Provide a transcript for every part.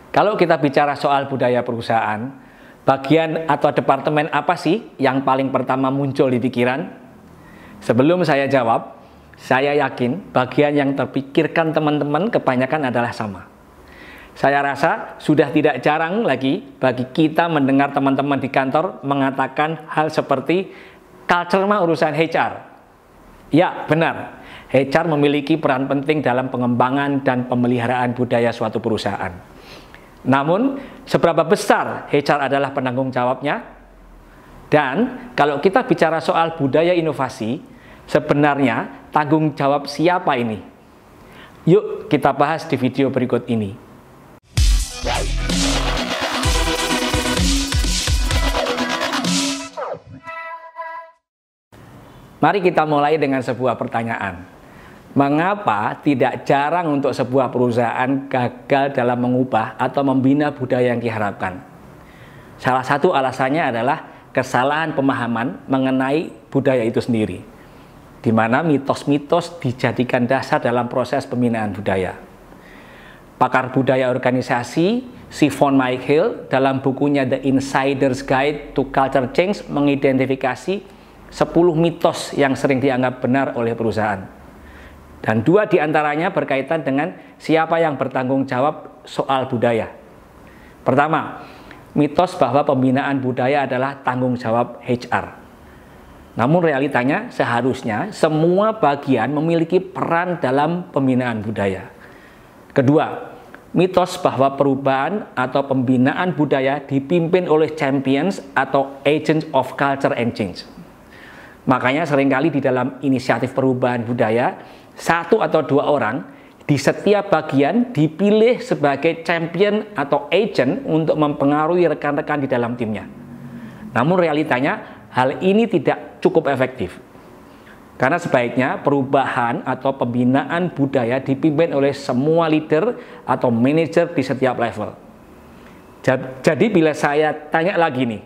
Kalau kita bicara soal budaya perusahaan, bagian atau departemen apa sih yang paling pertama muncul di pikiran? Sebelum saya jawab, saya yakin bagian yang terpikirkan teman-teman kebanyakan adalah sama. Saya rasa sudah tidak jarang lagi bagi kita mendengar teman-teman di kantor mengatakan hal seperti culture mah urusan HR. Ya, benar. HR memiliki peran penting dalam pengembangan dan pemeliharaan budaya suatu perusahaan. Namun, seberapa besar HR adalah penanggung jawabnya? Dan kalau kita bicara soal budaya inovasi, sebenarnya tanggung jawab siapa ini? Yuk kita bahas di video berikut ini. Mari kita mulai dengan sebuah pertanyaan. Mengapa tidak jarang untuk sebuah perusahaan gagal dalam mengubah atau membina budaya yang diharapkan? Salah satu alasannya adalah kesalahan pemahaman mengenai budaya itu sendiri, di mana mitos-mitos dijadikan dasar dalam proses pembinaan budaya. Pakar budaya organisasi Siobhan Michael dalam bukunya The Insider's Guide to Culture Change mengidentifikasi 10 mitos yang sering dianggap benar oleh perusahaan. Dan 2 diantaranya berkaitan dengan siapa yang bertanggung jawab soal budaya. Pertama, mitos bahwa pembinaan budaya adalah tanggung jawab HR. Namun realitanya seharusnya semua bagian memiliki peran dalam pembinaan budaya. Kedua, mitos bahwa perubahan atau pembinaan budaya dipimpin oleh champions atau agents of culture and change. Makanya seringkali di dalam inisiatif perubahan budaya, 1 atau 2 orang di setiap bagian dipilih sebagai champion atau agent untuk mempengaruhi rekan-rekan di dalam timnya. Namun realitanya hal ini tidak cukup efektif. Karena sebaiknya perubahan atau pembinaan budaya dipimpin oleh semua leader atau manajer di setiap level. Jadi bila saya tanya lagi nih,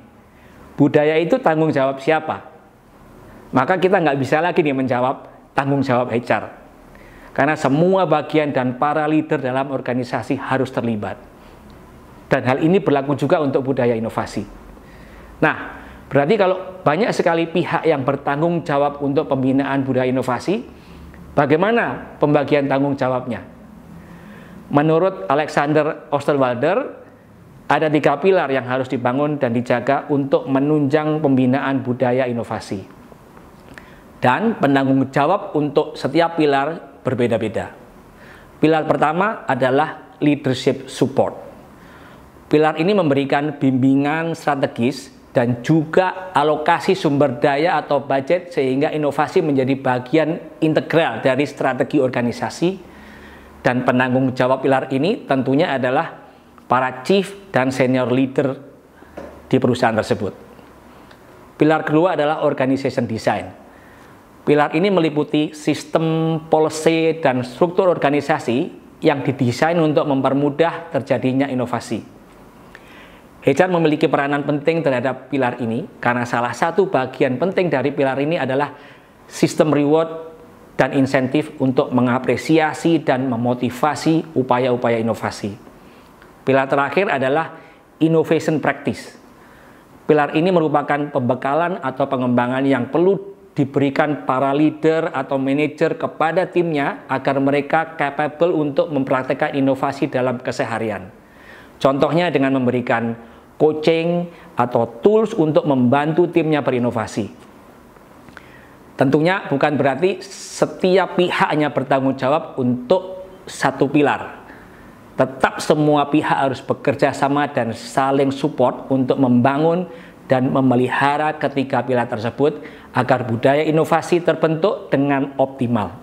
budaya itu tanggung jawab siapa? Maka kita nggak bisa lagi nih menjawab tanggung jawab HR. Karena semua bagian dan para leader dalam organisasi harus terlibat. Dan hal ini berlaku juga untuk budaya inovasi. Nah, berarti kalau banyak sekali pihak yang bertanggung jawab untuk pembinaan budaya inovasi, bagaimana pembagian tanggung jawabnya? Menurut Alexander Osterwalder, ada 3 pilar yang harus dibangun dan dijaga untuk menunjang pembinaan budaya inovasi. Dan penanggung jawab untuk setiap pilar berbeda-beda. Pilar pertama adalah leadership support. Pilar ini memberikan bimbingan strategis dan juga alokasi sumber daya atau budget sehingga inovasi menjadi bagian integral dari strategi organisasi. Dan penanggung jawab pilar ini tentunya adalah para chief dan senior leader di perusahaan tersebut. Pilar kedua adalah organization design. Pilar ini meliputi sistem, policy, dan struktur organisasi yang didesain untuk mempermudah terjadinya inovasi. HR memiliki peranan penting terhadap pilar ini karena salah satu bagian penting dari pilar ini adalah sistem reward dan insentif untuk mengapresiasi dan memotivasi upaya-upaya inovasi. Pilar terakhir adalah innovation practice. Pilar ini merupakan pembekalan atau pengembangan yang perlu diberikan para leader atau manajer kepada timnya agar mereka capable untuk mempraktekkan inovasi dalam keseharian. Contohnya dengan memberikan coaching atau tools untuk membantu timnya berinovasi. Tentunya bukan berarti setiap pihak hanya bertanggung jawab untuk satu pilar. Tetap semua pihak harus bekerja sama dan saling support untuk membangun dan memelihara ketiga pilar tersebut agar budaya inovasi terbentuk dengan optimal.